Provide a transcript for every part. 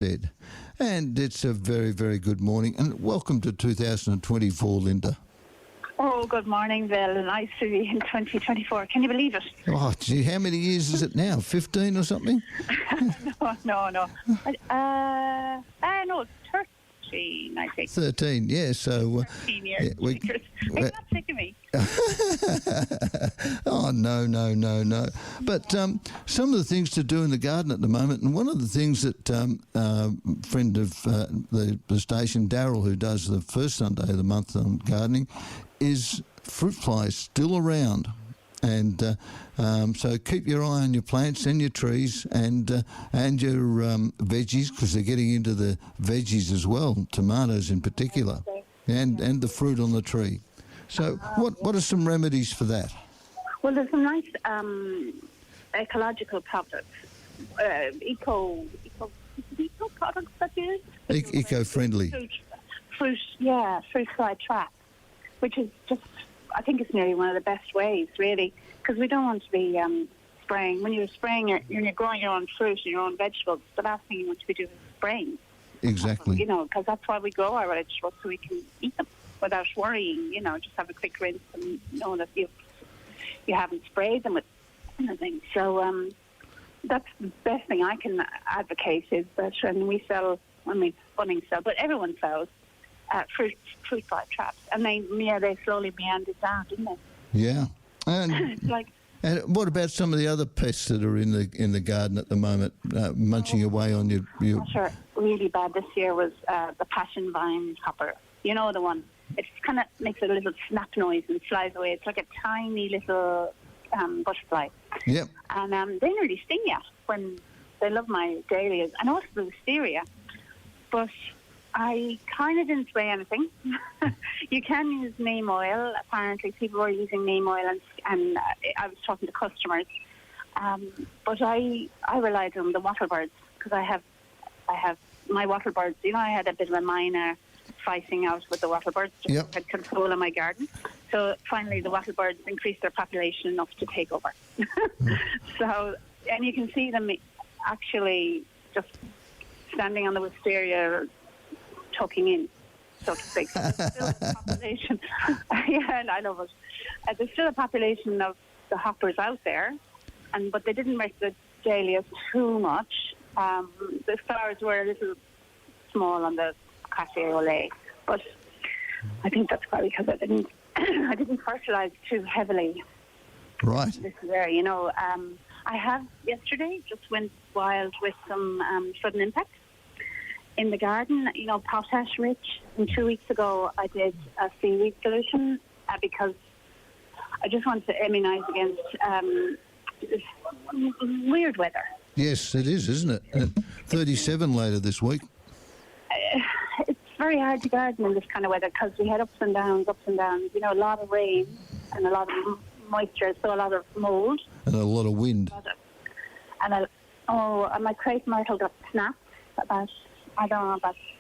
Dead. And it's a very, very good morning. And welcome to 2024, Linda. Oh, good morning, Bill. Nice to be in 2024. Can you believe it? Oh, gee, how many years is it now? 15 or something? No. No, 13, I think. 13, yeah. So, 13 years. yeah, Are you not sick of me? Oh, no. But some of the things to do in the garden at the moment, and one of the things that friend of the station, Daryl, who does the first Sunday of the month on gardening, is fruit flies still around. And so keep your eye on your plants and your trees and your veggies, because they're getting into the veggies as well, tomatoes in particular, and the fruit on the tree. So what are some remedies for that? Well, there's some nice ecological products, eco products that you use. Eco-friendly. Fruit fly trap, which is just, I think it's nearly one of the best ways, really, because we don't want to be spraying. When you're spraying, you're growing your own fruit and your own vegetables, the last thing you want to be doing is spraying. Exactly. Because that's why we grow our vegetables, so we can eat them without worrying, just have a quick rinse and know that you haven't sprayed them with anything. So that's the best thing I can advocate, is that Bunnings sell, but everyone sells fruit fly traps, and they slowly meandered down, didn't they? Yeah. And and what about some of the other pests that are in the garden at the moment, munching away on your? Sure, really bad this year was the passion vine hopper. You know the one. It kind of makes a little snap noise and flies away. It's like a tiny little butterfly. Yep. And they nearly sting you when they love my dahlias. I know it's the wisteria, but I kind of didn't spray anything. You can use neem oil. Apparently, people were using neem oil, and I was talking to customers. But I relied on the wattlebirds, because I have my wattlebirds. I had a bit of a minor fighting out with the wattlebirds. Just had control of my garden. So finally, the wattlebirds increased their population enough to take over. So, and you can see them actually just standing on the wisteria, tucking in, so to speak. So there's still a population. Yeah, and I love it. There's still a population of the hoppers out there, but they didn't make the dahlias too much. The flowers were a little small on the cafe but I think that's probably because I didn't fertilize too heavily. Right. This year, I have yesterday just went wild with some sudden impact in the garden, potash rich. And 2 weeks ago I did a seaweed solution because I just wanted to immunize against this weird weather. Yes, it is, isn't it? 37 later this week. It's very hard to garden in this kind of weather, because we had ups and downs. A lot of rain and a lot of moisture, so a lot of mold. And a lot of wind. And my crepe myrtle got snapped about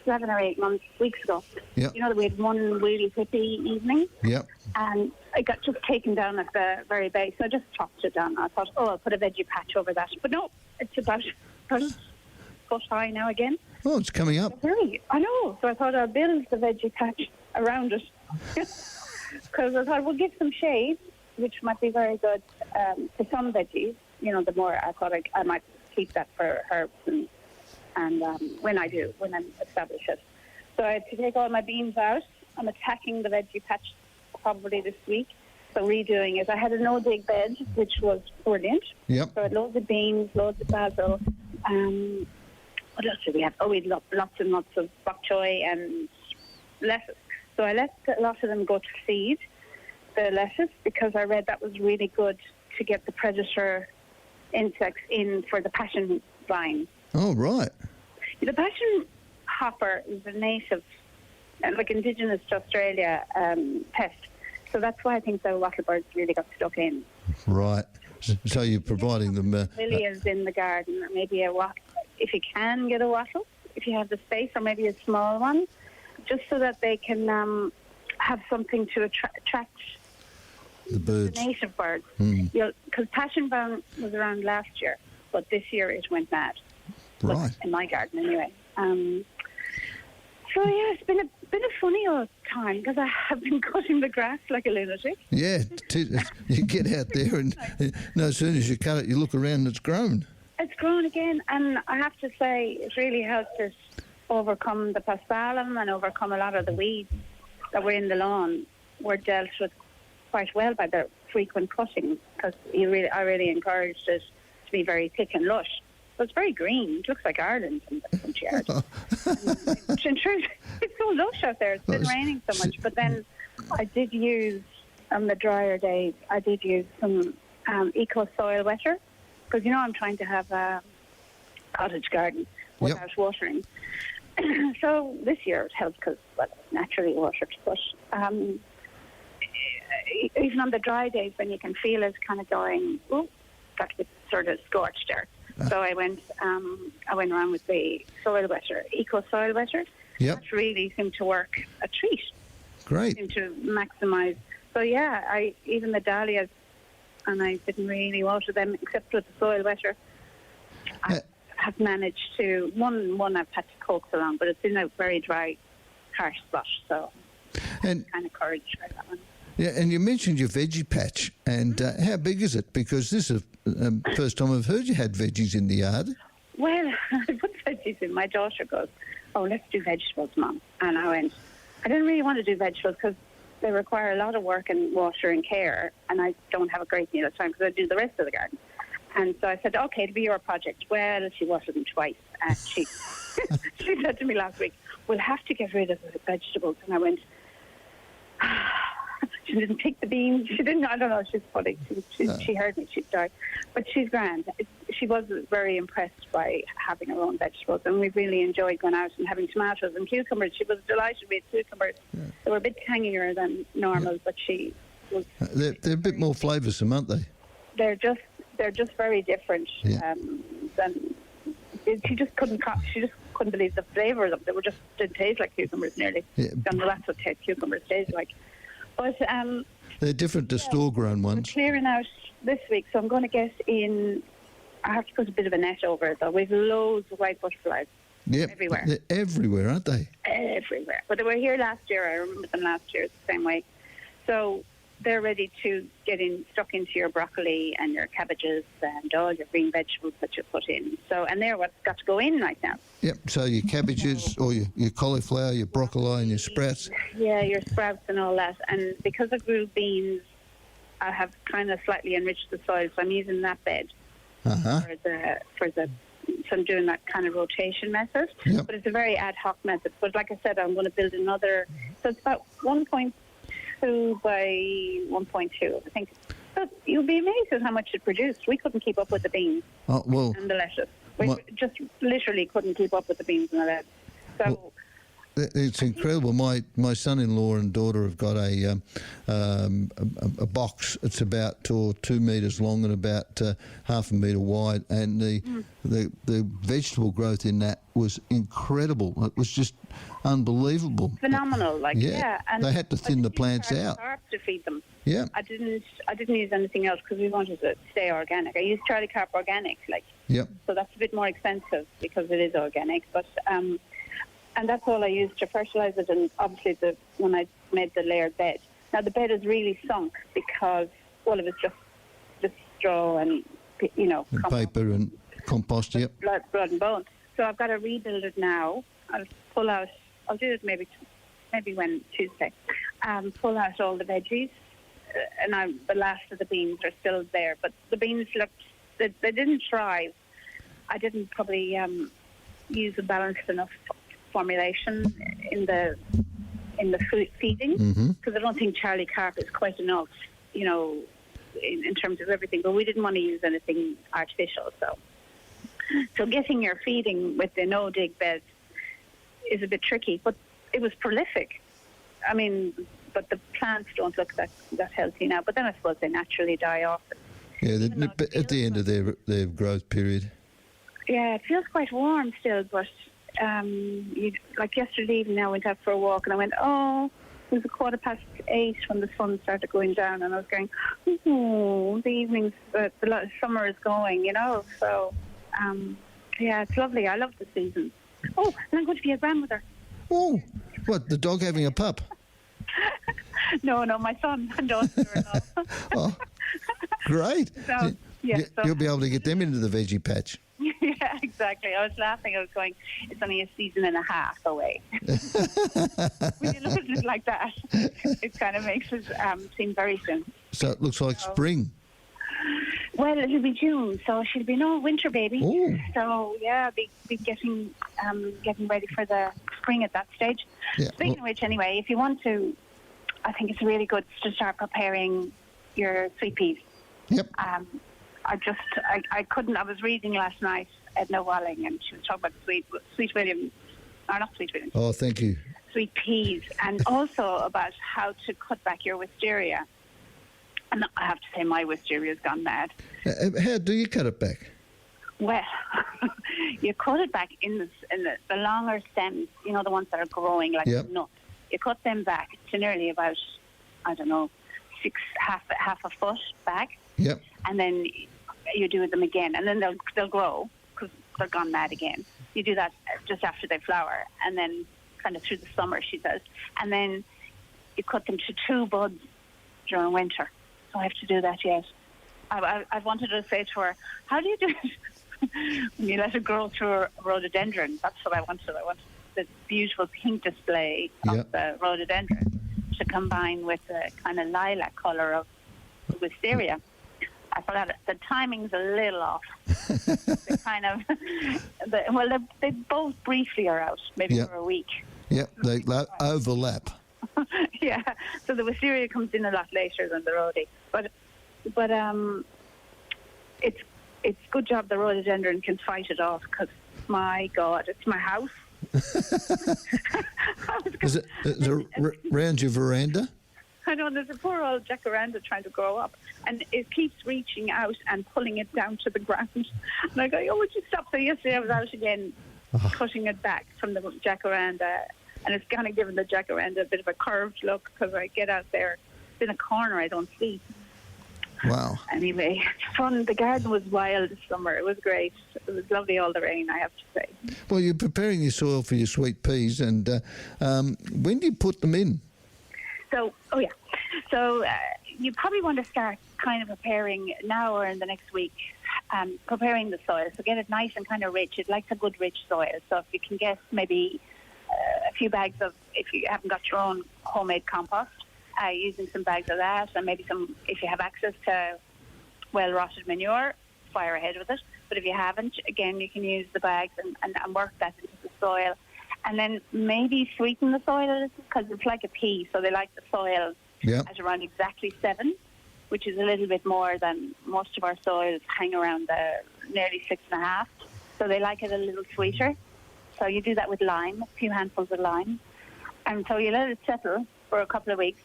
7 or 8 weeks ago. Yep. We had one really whippy evening. Yep. And it got just taken down at the very base. So I just chopped it down. I thought, I'll put a veggie patch over that. But no, it's about foot high now again. Oh, it's coming up. I know. So I thought I'd build the veggie patch around it. Because I thought we'll give some shade, which might be very good for some veggies. The more I thought I might keep that for herbs and when I establish it. So I had to take all my beans out. I'm attacking the veggie patch probably this week. So redoing it. I had a no-dig bed, which was brilliant. Yep. So I had loads of beans, loads of basil. What else did we have? We had lots and lots of bok choy and lettuce. So I let a lot of them go to seed, the lettuce, because I read that was really good to get the predator insects in for the passion vine. Oh, right. The passion hopper is a native, indigenous to Australia pest. So that's why I think the wattlebirds really got stuck in. Right. So you're providing them... lilies in the garden, or maybe if you can get a wattle, if you have the space, or maybe a small one, just so that they can have something to attract the birds, the native birds. Because passion vine was around last year, but this year it went mad. Right. In my garden, anyway. So yeah, it's been a funny old time because I have been cutting the grass like a lunatic. Yeah, you get out there and no sooner as you cut it, you look around and it's grown. It's grown again, and I have to say it really helped us overcome the paspalum and overcome a lot of the weeds that were in the lawn. Were dealt with quite well by the frequent cutting because I really encouraged it to be very thick and lush. So it's very green. It looks like Ireland in the front yard. In truth, it's so lush out there. It's been raining so much. But then I did use, on the drier days, I did use some eco soil wetter because, I'm trying to have a cottage garden without watering. So this year it helped because, it's naturally watered. But even on the dry days when you can feel it kind of going, got a bit sort of scorched there. So I went around with the soil wetter, eco soil wetter. Yep. That really seemed to work a treat. Great. Seemed to maximise. So yeah, even the dahlias, and I didn't really water them except with the soil wetter. I have managed to one I've had to coax along, but it's in a very dry, harsh spot. So I'm kind of encouraged by that one. Yeah, and you mentioned your veggie patch, and how big is it? Because this is the first time I've heard you had veggies in the yard. Well, I put veggies in. My daughter goes, "Oh, let's do vegetables, Mum." And I went, I didn't really want to do vegetables because they require a lot of work and water and care, and I don't have a great deal of time because I do the rest of the garden. And so I said, okay, it'll be your project. Well, she watered them twice. And she said to me last week, we'll have to get rid of the vegetables. And I went, she didn't pick the beans. She didn't. I don't know. She's funny. She heard me. She died, but she's grand. She was very impressed by having her own vegetables, and we really enjoyed going out and having tomatoes and cucumbers. She was delighted with cucumbers. Yeah. They were a bit tangier than normal, but she was. They're a bit more flavoursome, aren't they? They're just very different. Yeah. Than she just couldn't believe the flavour of them. They didn't taste like cucumbers nearly. Yeah. And that's what cucumbers taste like. But they're different to store-grown ones. We're clearing out this week, so I'm going to get in. I have to put a bit of a net over it, though. We've loads of white butterflies everywhere. They're everywhere, aren't they? Everywhere. But they were here last year. I remember them last year the same way. So they're ready to get stuck into your broccoli and your cabbages and all your green vegetables that you put in. So, and they're what's got to go in right now. Yep, so your cabbages or your cauliflower, your broccoli and your sprouts. Yeah, your sprouts and all that. And because I grew beans, I have kind of slightly enriched the soil, so I'm using that bed so I'm doing that kind of rotation method. Yep. But it's a very ad hoc method. But like I said, I'm going to build another, so it's about 1.2 by 1.2, I think. So you'll be amazed at how much it produced. We couldn't keep up with the beans and the lettuce. We just literally couldn't keep up with the beans and the lettuce. So it's incredible. My son-in-law and daughter have got a box. It's about 2 metres long and about half a metre wide, and the vegetable growth in that was incredible. It was just unbelievable. Phenomenal, And they had to thin the plants out to feed them. Yeah, I didn't use anything else because we wanted to stay organic. I used Charlie Carp Organic, so that's a bit more expensive because it is organic, but. And that's all I used to fertilise it, and obviously when I made the layered bed. Now the bed is really sunk because all of it's just straw and and paper and compost. Yep. Blood and bone. So I've got to rebuild it now. I'll pull out. I'll do it maybe when Tuesday. Pull out all the veggies, and the last of the beans are still there. But the beans they didn't thrive. I didn't probably use a balanced enough formulation in the food feeding because I don't think Charlie Carp is quite enough, in terms of everything. But we didn't want to use anything artificial, so getting your feeding with the no-dig beds is a bit tricky. But it was prolific. I mean, but the plants don't look that healthy now. But then I suppose they naturally die off. Yeah, at the end of their growth period. Yeah, it feels quite warm still, but. Like yesterday evening, I went out for a walk and I went, it was 8:15 when the sun started going down, and I was going, the evenings, the summer is going, So, it's lovely. I love the season. Oh, and I'm going to be a grandmother. Oh, what, the dog having a pup? No, my son and daughter-in-law. Oh, great. So, yeah, You'll be able to get them into the veggie patch. Yeah, exactly. I was laughing. I was going, it's only a season and a half away. When you look at it like that, it kind of makes it seem very soon. So it looks like spring. Well, it'll be June, so she'll be no winter baby. Ooh. So, yeah, be getting ready for the spring at that stage. Yeah, Speaking of which, anyway, if you want to, I think it's really good to start preparing your sweet peas. Yep. I couldn't. I was reading last night Edna Walling, and she was talking about sweet Williams, or not sweet Williams. Oh, thank you. Sweet peas, and also about how to cut back your wisteria. And I have to say, my wisteria's gone mad. How do you cut it back? Well, you cut it back in the longer stems, you know, the ones that are growing like a nut. You cut them back to nearly about, I don't know, half a foot back. Yep. And then you do them again, and then they'll grow because they're gone mad again. You do that just after they flower, and then kind of through the summer, she says. And then you cut them to 2 buds during winter. So I have to do that yet. I've wanted to say to her, how do you do it? When you let it grow through a rhododendron. That's what I wanted. I wanted this beautiful pink display of the rhododendron to combine with the kind of lilac colour of the wisteria. I thought the timing's a little off. They kind of, they both briefly are out, maybe for a week. Yep, they overlap. Yeah, so the wisteria comes in a lot later than the rhodie, but it's good job the rhododendron can fight it off, because my God, it's my house. Is it around your veranda? I know, there's a poor old jacaranda trying to grow up, and it keeps reaching out and pulling it down to the ground. And I go, oh, would you stop? So yesterday I was out again cutting it back from the jacaranda, and it's kind of given the jacaranda a bit of a curved look, because I get out there, it's in a corner I don't see. Wow. Anyway, it's fun. The garden was wild this summer. It was great. It was lovely, all the rain, I have to say. Well, you're preparing your soil for your sweet peas, and when do you put them in? So, you probably want to start kind of preparing now or in the next week, preparing the soil. So get it nice and kind of rich. It likes a good rich soil. So if you can get maybe a few bags of, if you haven't got your own homemade compost, using some bags of that, and maybe some, if you have access to well-rotted manure, fire ahead with it. But if you haven't, again, you can use the bags and work that into the soil. And then maybe sweeten the soil a little, because it's like a pea, so they like the soil at around exactly 7, which is a little bit more than most of our soils hang around the nearly 6.5. So they like it a little sweeter. So you do that with lime, a few handfuls of lime. And so you let it settle for a couple of weeks,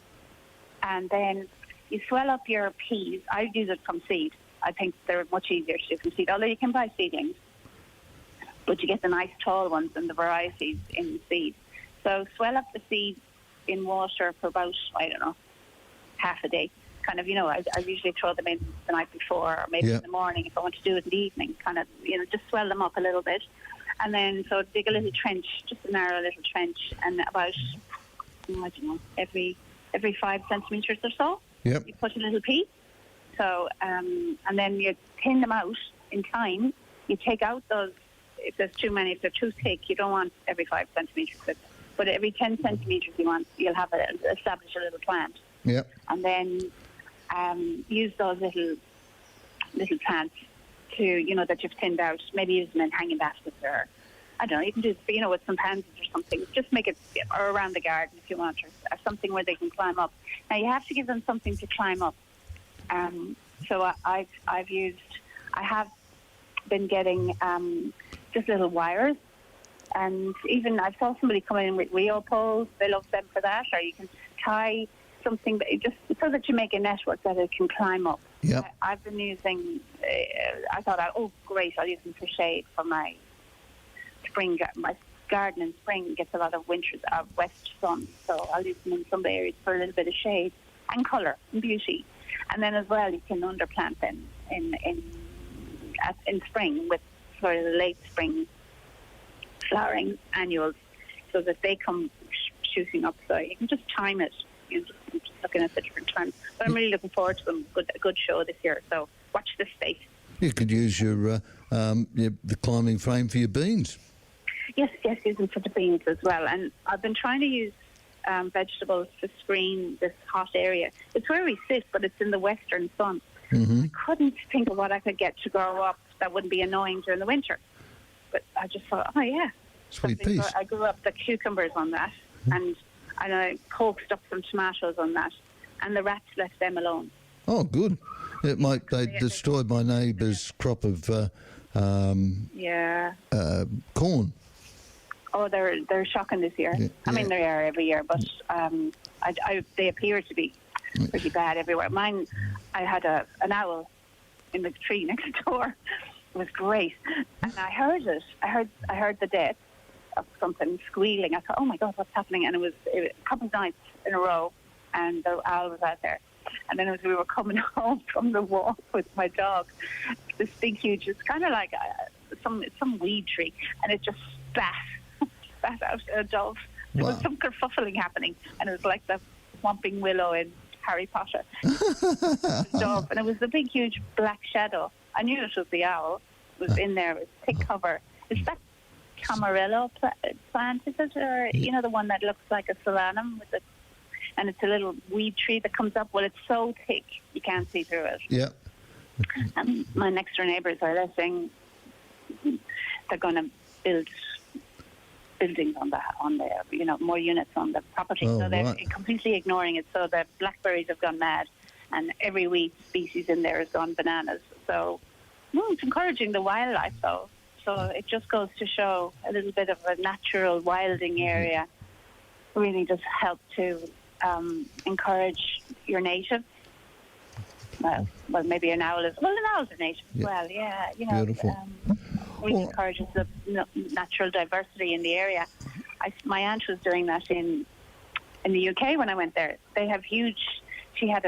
and then you swell up your peas. I use it from seed. I think they're much easier to do from seed, although you can buy seedlings. But you get the nice tall ones and the varieties in the seed. So swell up the seeds in water for about, I don't know, half a day. Kind of, I usually throw them in the night before, or maybe in the morning if I want to do it in the evening. Kind of, just swell them up a little bit. And then, so dig a little trench, just a narrow little trench, and about, I don't know, every 5 centimetres or so, you put a little pea. So, and then you thin them out in time. You take out those, if there's too many, if they're too thick, you don't want every 5 centimetres, but every 10 centimetres you'll have establish a little plant. Yep. And then use those little plants to, that you've thinned out, maybe use them in hanging baskets, or I don't know, you can do it, with some pansies or something. Just make it, or around the garden if you want, or something where they can climb up. Now you have to give them something to climb up. So I have been getting just little wires, and even I saw somebody come in with Rio poles. They love them for that, or you can tie something that just so that you make a network that it can climb up. Yep. I've been using. I thought, oh great, I'll use them for shade for my spring. My garden in spring gets a lot of west sun, so I'll use them in some areas for a little bit of shade and colour and beauty. And then as well, you can underplant them in spring with sort of late spring flowering annuals, so that they come shooting up. So you can just time it. I'm just looking at the different times. But I'm really looking forward to them. A good show this year. So watch this space. You could use the climbing frame for your beans. Yes, use them for the beans as well. And I've been trying to use vegetables to screen this hot area. It's where we sit, but it's in the western sun. I couldn't think of what I could get to grow up that wouldn't be annoying during the winter. But I just thought, oh yeah. Sweet peas. I grew up the cucumbers on that, and I coaxed up some tomatoes on that, and the rats left them alone. Oh, good. They destroyed my neighbour's crop of corn. Oh, they're shocking this year. Yeah. I mean, they are every year, but they appear to be pretty bad everywhere. Mine, I had an owl in the tree next door. It was great, and I heard it. I heard the death of something squealing. I thought, oh my God, what's happening? And it was a couple of nights in a row, and the owl was out there. And then as we were coming home from the walk with my dog, this big, huge, it's kind of like some weed tree, and it just spat out a dove. There was some kerfuffling happening, and it was like the Whomping Willow in Harry Potter. Dove, and it was the big, huge black shadow. I knew it was the owl. It was in there. It was thick cover. Is that Camarillo plant, is it? Or, the one that looks like a solanum and it's a little weed tree that comes up. Well, it's so thick you can't see through it. Yeah. And my next door neighbours are saying they're going to build buildings on the more units on the property. Oh, so they're right. completely ignoring it. So the blackberries have gone mad, and every weed species in there has gone bananas. So it's encouraging the wildlife, though. So it just goes to show a little bit of a natural wilding area really does help to encourage your natives. Well, maybe an owl is. Well, an owl's a native as well. Yeah, Beautiful. Really encourages the natural diversity in the area. My aunt was doing that in the UK when I went there. They have huge. She had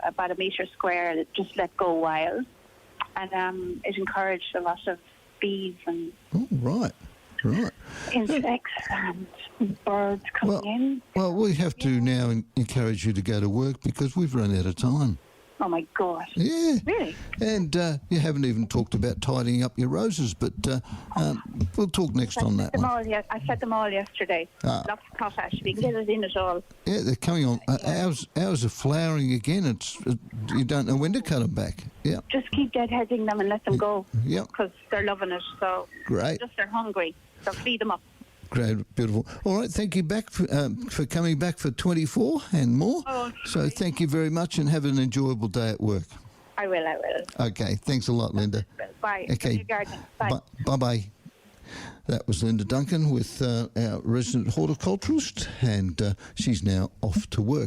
about a metre square that just let go wild, and it encouraged a lot of bees and insects and birds coming in. Well, we have to now encourage you to go to work because we've run out of time. Oh my God! Yeah, really. And you haven't even talked about tidying up your roses, but we'll talk next on that one. I fed them all yesterday. Lots of potash. We can get it in it all. Yeah, they're coming on. Ours are flowering again. You don't know when to cut them back. Yeah. Just keep deadheading them and let them go. Yeah. Because they're loving it. So great. They're hungry. So feed them up. Great, beautiful. All right, thank you back for coming back for 24 and more. Oh, so thank you very much and have an enjoyable day at work. I will. Okay, thanks a lot, Linda. Bye. Okay. Bye. Bye-bye. That was Linda Duncan with our resident horticulturist, and she's now off to work.